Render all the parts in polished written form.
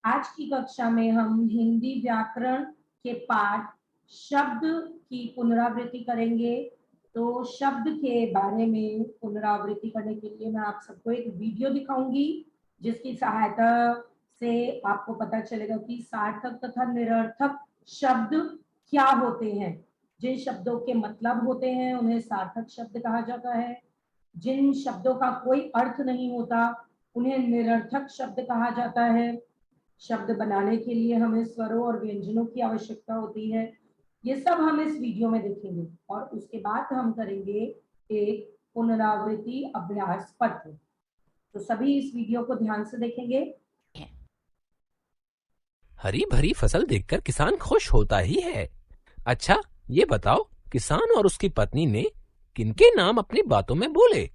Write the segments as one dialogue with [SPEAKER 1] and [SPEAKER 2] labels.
[SPEAKER 1] आज की कक्षा में हम हिंदी व्याकरण के पाठ शब्द की पुनरावृत्ति करेंगे। तो शब्द के बारे में पुनरावृत्ति करने के लिए मैं आप सबको एक वीडियो दिखाऊंगी, जिसकी सहायता से आपको पता चलेगा कि सार्थक तथा निरर्थक शब्द क्या होते हैं। जिन शब्दों के मतलब होते हैं उन्हें सार्थक शब्द कहा जाता है। जिन शब्दों का कोई अर्थ नहीं होता उन्हें निरर्थक शब्द कहा जाता है। शब्द बनाने के लिए हमें स्वरों और व्यंजनों की आवश्यकता होती है। ये सब हम इस वीडियो में देखेंगे और उसके बाद हम करेंगे एक पुनरावृत्ति अभ्यास पत्र। तो सभी इस वीडियो को ध्यान से देखेंगे।
[SPEAKER 2] हरी भरी फसल देखकर किसान खुश होता ही है। अच्छा, ये बताओ, किसान और उसकी पत्नी ने किनके नाम अपनी बातों में बोले?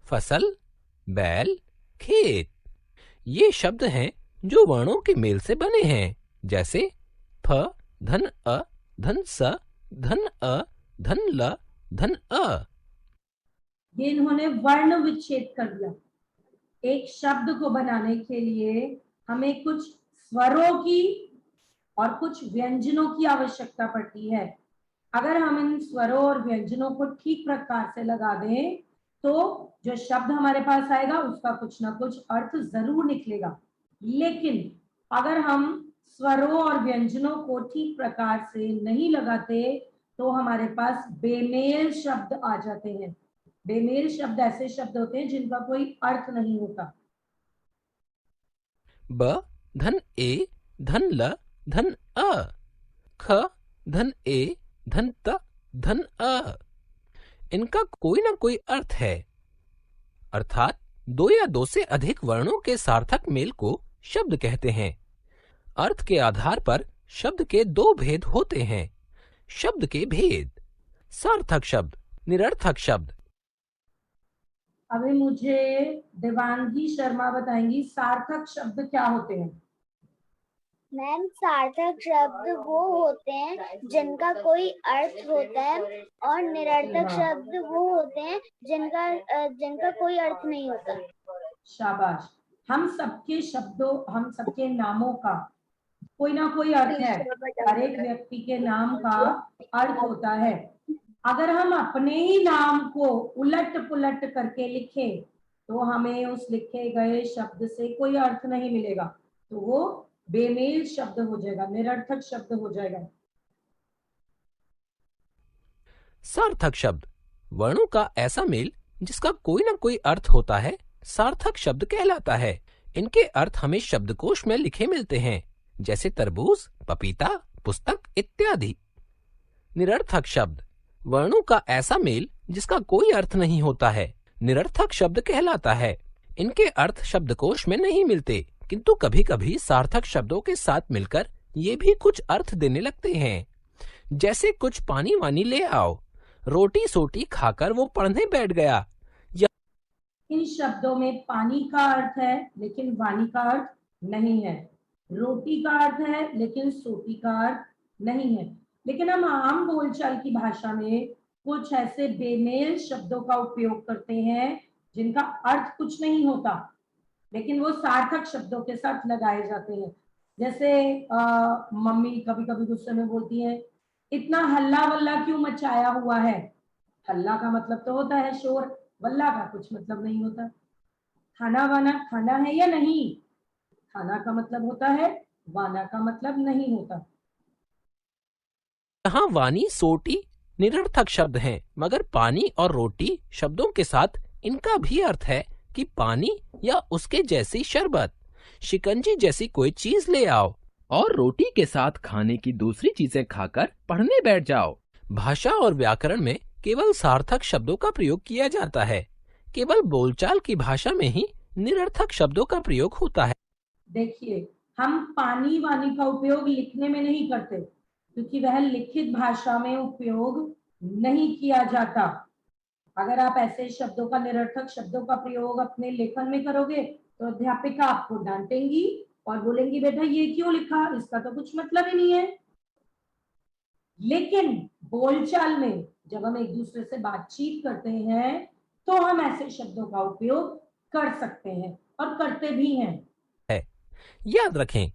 [SPEAKER 2] फसल, बैल, खेत। ये शब्द हैं जो वर्णों के मेल से बने हैं, जैसे फ, धन अ, धन स, धन अ, धन ल, धन अ।
[SPEAKER 1] ये इन्होंने वर्ण विच्छेद कर दिया। एक शब्द को बनाने के लिए हमें कुछ स्वरों की और कुछ व्यंजनों की आवश्यकता पड़ती है। अगर हम इन स्वरों और व्यंजनों को ठीक प्रकार से लगा दें तो जो शब्द हमारे पास आएगा उसका कुछ ना कुछ अर्थ जरूर निकलेगा। लेकिन अगर हम स्वरों और व्यंजनों को ठीक प्रकार से नहीं लगाते तो हमारे पास बेमेल शब्द आ जाते हैं। बेमेल शब्द ऐसे शब्द होते हैं जिनका कोई अर्थ नहीं होता।
[SPEAKER 2] ब, धन ए, धन ल, धन अ। ख, धन ए, धन त, धन अ। इनका कोई ना कोई अर्थ है, अर्थात दो या दो से अधिक वर्णों के सार्थक मेल को शब्द कहते हैं। अर्थ के आधार पर शब्द के दो भेद होते हैं। शब्द के भेद: सार्थक शब्द, निरर्थक शब्द।
[SPEAKER 1] अभी मुझे देवांगी शर्मा बताएंगी सार्थक शब्द क्या होते हैं।
[SPEAKER 3] मैम, सार्थक शब्द वो होते हैं जिनका कोई अर्थ होता है और निरर्थक शब्द वो होते हैं जिनका कोई अर्थ नहीं होता।
[SPEAKER 1] शाबाश। हम सबके शब्दों, हम सबके नामों का कोई ना कोई अर्थ है। हर एक व्यक्ति के नाम का अर्थ होता है। अगर हम अपने ही नाम को उलट पुलट करके लिखे तो हमें उस लिखे गए शब्द से कोई अर्थ नहीं मिलेगा, तो वो बेमेल शब्द हो जाएगा, निरर्थक शब्द हो जाएगा।
[SPEAKER 2] सार्थक शब्द वर्णों का ऐसा मेल जिसका कोई ना कोई अर्थ होता है, सार्थक शब्द कहलाता है। इनके अर्थ हमें शब्दकोश में लिखे मिलते हैं, जैसे तरबूज, पपीता, पुस्तक इत्यादि। निरर्थक शब्द वर्णों का ऐसा मेल जिसका कोई अर्थ नहीं होता है, निरर्थक शब्द कहलाता है। इनके अर्थ शब्दकोश में नहीं मिलते, किंतु कभी-कभी सार्थक शब्दों के साथ मिलकर ये भी कुछ अर्थ देने लगते हैं, जैसे कुछ पानी वानी ले आओ, रोटी सोटी खाकर वो पढ़ने बैठ गया। या
[SPEAKER 1] इन शब्दों में पानी का अर्थ है लेकिन वाणी का अर्थ नहीं है। रोटी का अर्थ है लेकिन सोटी का अर्थ नहीं है। लेकिन हम आम बोलचाल की भाषा में कुछ ऐसे बेमेल शब्दों का उपयोग करते हैं जिनका अर्थ कुछ नहीं होता, लेकिन वो सार्थक शब्दों के साथ लगाए जाते हैं। जैसे मम्मी कभी कभी गुस्से में बोलती है, इतना हल्ला वल्ला क्यों मचाया हुआ है। हल्ला का मतलब तो होता है शोर, वल्ला का कुछ मतलब नहीं होता। खाना वाना खाना है या नहीं, खाना का मतलब होता है, वाना का मतलब नहीं होता।
[SPEAKER 2] यहाँ वानी सोटी निरर्थक शब्द हैं, मगर पानी और रोटी शब्दों के साथ इनका भी अर्थ है कि पानी या उसके जैसी शरबत, शिकंजी जैसी कोई चीज ले आओ और रोटी के साथ खाने की दूसरी चीजें खाकर पढ़ने बैठ जाओ। भाषा और व्याकरण में केवल सार्थक शब्दों का प्रयोग किया जाता है। केवल बोलचाल की भाषा में ही निरर्थक शब्दों का प्रयोग होता है।
[SPEAKER 1] देखिए, हम पानी वानी का उपयोग लिखने में नहीं करते क्योंकि वह लिखित भाषा में उपयोग नहीं किया जाता। अगर आप ऐसे शब्दों का, निरर्थक शब्दों का प्रयोग अपने लेखन में करोगे तो अध्यापिका आपको डांटेंगी और बोलेंगी, बेटा ये क्यों लिखा, इसका तो कुछ मतलब ही नहीं है। लेकिन बोलचाल में जब हम एक दूसरे से बातचीत करते हैं तो हम ऐसे शब्दों का उपयोग कर सकते हैं और करते भी हैं।
[SPEAKER 2] याद रखें,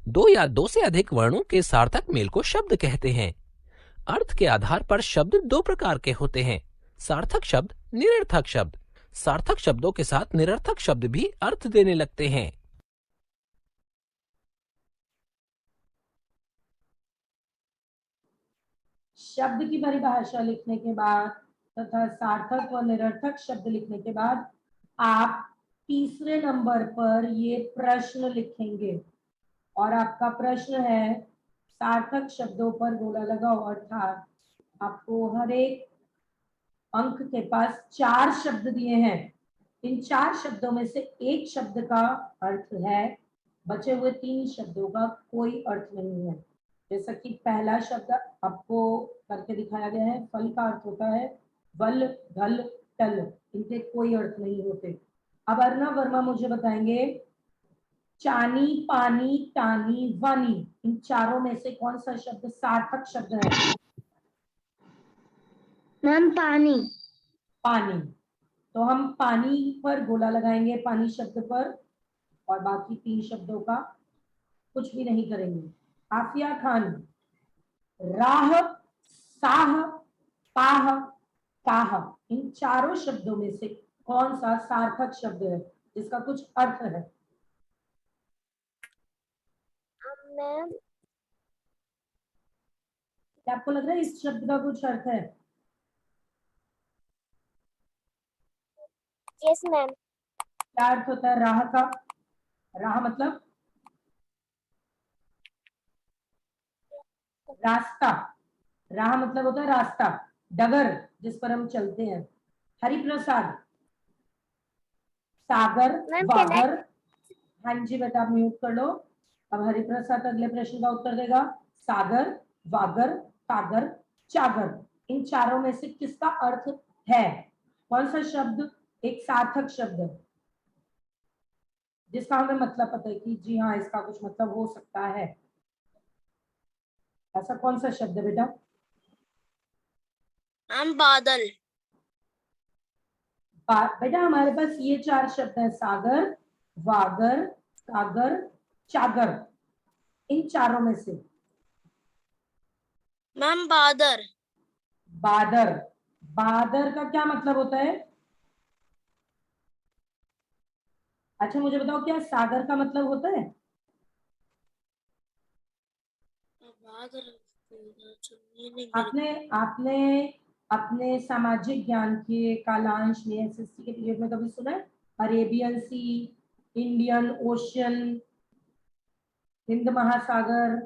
[SPEAKER 2] दो या दो से अधिक वर्णों के सार्थक मेल को शब्द कहते हैं। अर्थ के आधार पर शब्द दो प्रकार के होते हैं, सार्थक शब्द, निरर्थक शब्द। सार्थक शब्दों के साथ निरर्थक शब्द भी अर्थ देने लगते हैं।
[SPEAKER 1] शब्द की परिभाषा लिखने के बाद तथा सार्थक व निरर्थक शब्द लिखने के बाद आप तीसरे नंबर पर ये प्रश्न लिखेंगे और आपका प्रश्न है सार्थक शब्दों पर गोला लगाओ, अर्थात आपको हर एक अंक के पास 4 शब्द दिए हैं। इन 4 शब्दों में से एक शब्द का अर्थ है, बचे हुए 3 शब्दों का कोई अर्थ नहीं है। जैसा कि पहला शब्द आपको करके दिखाया गया है, फल का अर्थ होता है वल, धल, टल, इनके कोई अर्थ नहीं होते। अब अर्णव वर्मा मुझे बताएंगे चानी, पानी, टानी, वानी, इन चारों में से कौन सा शब्द सार्थक शब्द है?
[SPEAKER 3] मैम पानी।
[SPEAKER 1] पानी। तो हम पानी पर गोला लगाएंगे, पानी शब्द पर, और बाकी 3 शब्दों का कुछ भी नहीं करेंगे। आफिया खान, राह, साह, पाह, काह, इन चारों शब्दों में से कौन सा सार्थक शब्द है जिसका कुछ अर्थ है?
[SPEAKER 3] मैम
[SPEAKER 1] क्या आपको लग रहा है इस शब्द का कुछ अर्थ है?
[SPEAKER 3] Yes ma'am.
[SPEAKER 1] क्या अर्थ होता है राह का? राह मतलब रास्ता। राह मतलब होता है रास्ता, डगर जिस पर हम चलते हैं। हरिप्रसाद, सागर,
[SPEAKER 3] मैम
[SPEAKER 1] वागर। हाँ जी बेटा, आप म्यूट कर लो। अब हरिप्रसाद अगले प्रश्न का उत्तर देगा। सागर, वागर, कागर, चागर, इन चारों में से किसका अर्थ है? कौन सा शब्द एक सार्थक शब्द है जिसका हमें मतलब पता है कि जी हाँ इसका कुछ मतलब हो सकता है? ऐसा कौन सा शब्द है बेटा?
[SPEAKER 3] मैम बादल।
[SPEAKER 1] बेटा हमारे पास ये 4 शब्द है, सागर, वागर, कागर, चागर, इन चारों में से।
[SPEAKER 3] मैम बादर।
[SPEAKER 1] बादर। बादर का क्या मतलब होता है? अच्छा मुझे बताओ, क्या सागर का मतलब होता है? आपने आपने अपने सामाजिक ज्ञान के कालांश में एसएससी के पीरियड में कभी सुना है अरेबियन सी, इंडियन ओशन, हिंद महासागर,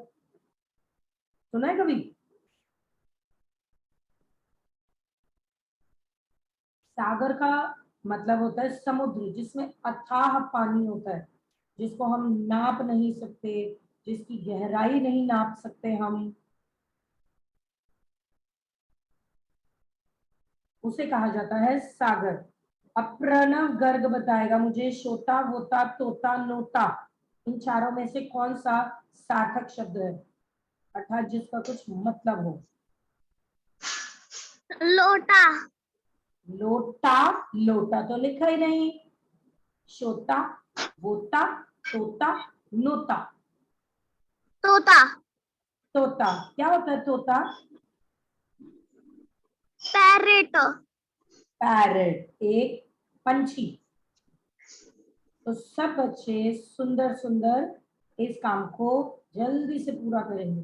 [SPEAKER 1] सुना है कभी? सागर का मतलब होता है समुद्र जिसमें अथाह पानी होता है, जिसको हम नाप नहीं सकते, जिसकी गहराई नहीं नाप सकते हम, उसे कहा जाता है सागर। अब प्रणव गर्ग बताएगा मुझे शोता, वोता, तोता, नोता, इन चारों में से कौन सा सार्थक शब्द है, अर्थात जिसका कुछ मतलब हो?
[SPEAKER 3] लोटा।
[SPEAKER 1] लोटा, लोटा तो लिखा ही नहीं। शोता, वोता, तोता, नोता।
[SPEAKER 3] तोता।
[SPEAKER 1] तोता क्या होता है? तोता
[SPEAKER 3] पैरेट।
[SPEAKER 1] पैरट, एक पंछी। तो सब बच्चे सुंदर सुंदर इस काम को जल्दी से पूरा करेंगे।